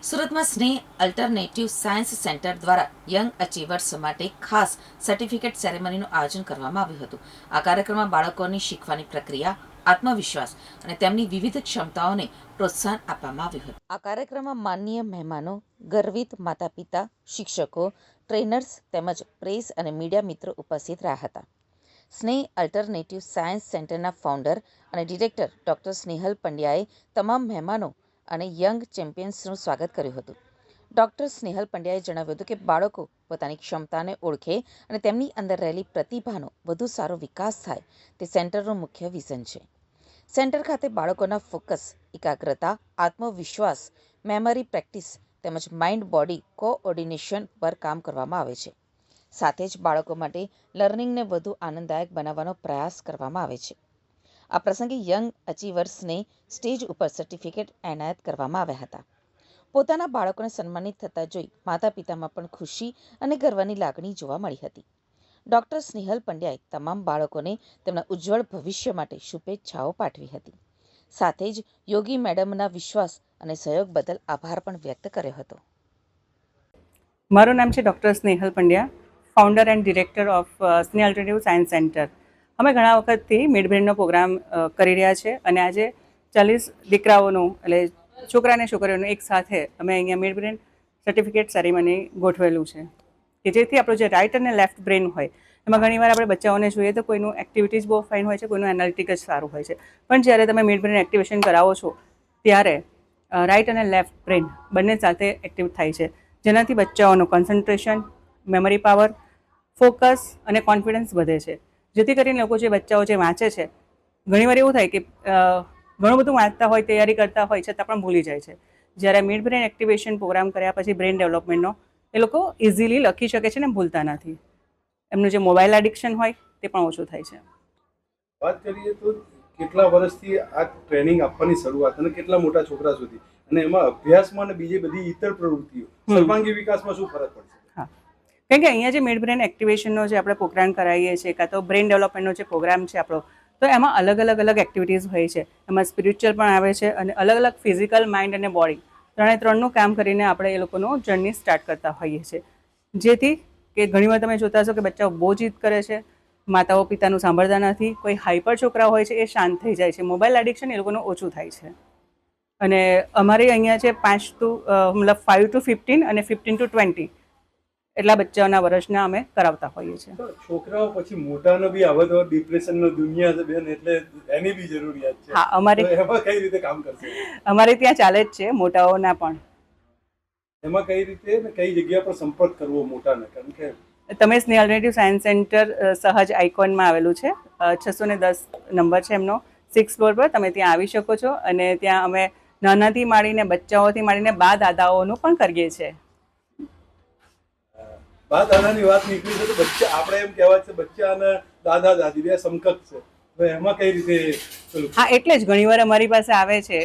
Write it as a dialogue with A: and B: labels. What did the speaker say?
A: સુરતમાં સ્નેહ alternative science centre દ્વારા યંગ અચીવર્સ માટે ખાસ સર્ટિફિકેટ સેરેમનીનું આયોજન કરવામાં આવ્યું હતું. આ કાર્યક્રમમાં બાળકોની શીખવાની પ્રક્રિયા, આત્મવિશ્વાસ અને તેમની વિવિધ ક્ષમતાઓને પ્રોત્સાહન આપવામાં આવ્યું હતું. આ કાર્યક્રમમાં માનનીય મહેમાનો, ગર્વિત માતા-પિતા, શિક્ષકો, ટ્રેનર્સ તેમજ પ્રેસ અને મીડિયા મિત્રો ઉપસ્થિત રહ્યા હતા. સ્નેહ અલ્ટરનેટિવ સાયન્સ સેન્ટરના ફાઉન્ડર અને ડિરેક્ટર ડૉક્ટર સ્નેહલ પંડ્યાએ તમામ મહેમાનો અને યંગ ચેમ્પિયન્સનું સ્વાગત કર્યું હતું. ડૉક્ટર સ્નેહલ પંડ્યાએ જણાવ્યું હતું કે બાળકો પોતાની ક્ષમતાને ઓળખે અને તેમની અંદર રહેલી પ્રતિભાનો વધુ સારો વિકાસ થાય તે સેન્ટરનું મુખ્ય વિઝન છે. સેન્ટર ખાતે બાળકોના ફોકસ, એકાગ્રતા, આત્મવિશ્વાસ, મેમરી પ્રેક્ટિસ તેમજ માઇન્ડ બોડી કોઓર્ડિનેશન પર કામ કરવામાં આવે છે. સાથે જ બાળકો માટે લર્નિંગને વધુ આનંદદાયક બનાવવાનો પ્રયાસ કરવામાં આવે છે. આ પ્રસંગે યંગ અચીવર્સને સ્ટેજ ઉપર સર્ટિફિકેટ એનાયત કરવામાં આવ્યા હતા. પોતાના બાળકોને સન્માનિત થતા જોઈ માતા પિતામાં પણ ખુશી અને ગર્વની લાગણી જોવા મળી હતી. ડૉક્ટર સ્નેહલ પંડ્યાએ તમામ બાળકોને તેમના ઉજ્જવળ ભવિષ્ય માટે શુભેચ્છાઓ પાઠવી હતી. સાથે જ યોગી મેડમના વિશ્વાસ અને સહયોગ બદલ આભાર પણ વ્યક્ત કર્યો હતો.
B: મારું નામ છે doctor Snehal Pandya, founder and director of સ્નેહ અલ્ટરનેટિવ સાયન્સ સેન્ટર. અમે ઘણા વખતથી મિડ બ્રેનનો પ્રોગ્રામ કરી રહ્યા છે અને આજે 40 દીકરાઓનું એટલે છોકરા અને છોકરીઓનું એક સાથે અમે અહીંયા મિડ બ્રેન સર્ટિફિકેટ સેરેમની ગોઠવેલું છે કે જેથી આપણું જે રાઇટ અને લેફ્ટ બ્રેન હોય એમાં ઘણીવાર આપણે બચ્ચાઓને જોઈએ તો કોઈનું એક્ટિવિટીઝ બહુ ફાઇન હોય છે, કોઈનું એનાલિટિક જ સારું હોય છે, પણ જ્યારે તમે મિડ બ્રેન એક્ટિવેશન કરાવો છો ત્યારે રાઇટ અને લેફ્ટ બ્રેન બંને સાથે એક્ટિવ થાય છે, જેનાથી બચ્ચાઓનું કોન્સન્ટ્રેશન, મેમરી પાવર, ફોકસ અને કોન્ફિડન્સ વધે છે. જેથી કરીને લોકો જે બચ્ચાઓ જે વાંચે છે ઘણીવાર એવું થાય કે ઘણું બધું વાંચતા હોય, તૈયારી કરતા હોય છતાં પણ ભૂલી જાય છે. જ્યારે મિડ બ્રેન એક્ટિવેશન પ્રોગ્રામ કર્યા પછી બ્રેન ડેવલપમેન્ટનો એ લોકો ઇઝીલી લખી શકે છે ને ભૂલતા નથી. એમનું જે મોબાઈલ એડિક્શન હોય તે પણ ઓછું થાય છે.
C: વાત કરીએ તો કેટલા વર્ષથી આ ટ્રેનિંગ આપવાની શરૂઆત અને કેટલા મોટા છોકરા સુધી અને એમાં અભ્યાસમાં અને બીજી બધી ઇતર પ્રવૃત્તિઓ સર્વાંગી વિકાસમાં શું ફરક પડશે?
B: હા, કારણ કે અહીંયા જે મિડ બ્રેન એક્ટિવેશનનો જે આપણે પ્રોગ્રામ કરાવીએ છીએ કાં તો બ્રેન ડેવલપમેન્ટનો જે પ્રોગ્રામ છે આપણો, તો એમાં અલગ અલગ એક્ટિવિટીઝ હોય છે. એમાં સ્પિરિચ્યુઅલ પણ આવે છે અને અલગ અલગ ફિઝિકલ, માઇન્ડ અને બોડી ત્રણનું કામ કરીને આપણે એ લોકોનું જર્ની સ્ટાર્ટ કરતા હોઈએ છીએ. જેથી કે ઘણીવાર તમે જોતા હશો કે બચ્ચાઓ બહુ જીદ કરે છે, માતાઓ પિતાનું સાંભળતા નથી, કોઈ હાઈપર છોકરા હોય છે એ શાંત થઈ જાય છે, મોબાઈલ એડિક્શન એ લોકોનું ઓછું થાય છે. અને અમારે અહીંયા છે 5 to 15 અને 15 to 20 એટલા બચ્ચાઓના વર્ષના અમે કરાવતા હોઈએ છીએ.
C: છોકરાઓ પછી મોટાનો બી આવે તો ડિપ્રેશનનો દુનિયા છે બેન, એટલે એની બી જરૂરિયાત છે.
B: હા,
C: એમાં કઈ રીતે કામ કરશે?
B: અમારે ત્યાં ચાલે જ છે મોટાઓના પણ.
C: એમાં કઈ રીતે ને કઈ જગ્યા પર સંપર્ક કરવો મોટાને? કારણ કે
B: તમે સ્નેહ અલ્ટરનેટિવ સાયન્સ સેન્ટર સહજ આઇકોનમાં આવેલું છે, 610 નંબર છે એમનો, 6th ફ્લોર પર. તમે ત્યાં આવી શકો છો અને ત્યાં અમે નાનાથી માંડીને બચ્ચાઓથી માંડીને બા દાદાઓનું પણ કરીએ છીએ.
C: બા દાદાની વાત નીકળી છે તો બચ્ચા, આપણે એમ કહેવાય છે બચ્ચા અને દાદા દાદી બે સમકક્ષ છે, તો એમાં કઈ રીતે?
B: હા, એટલે જ ઘણીવાર અમારી પાસે આવે છે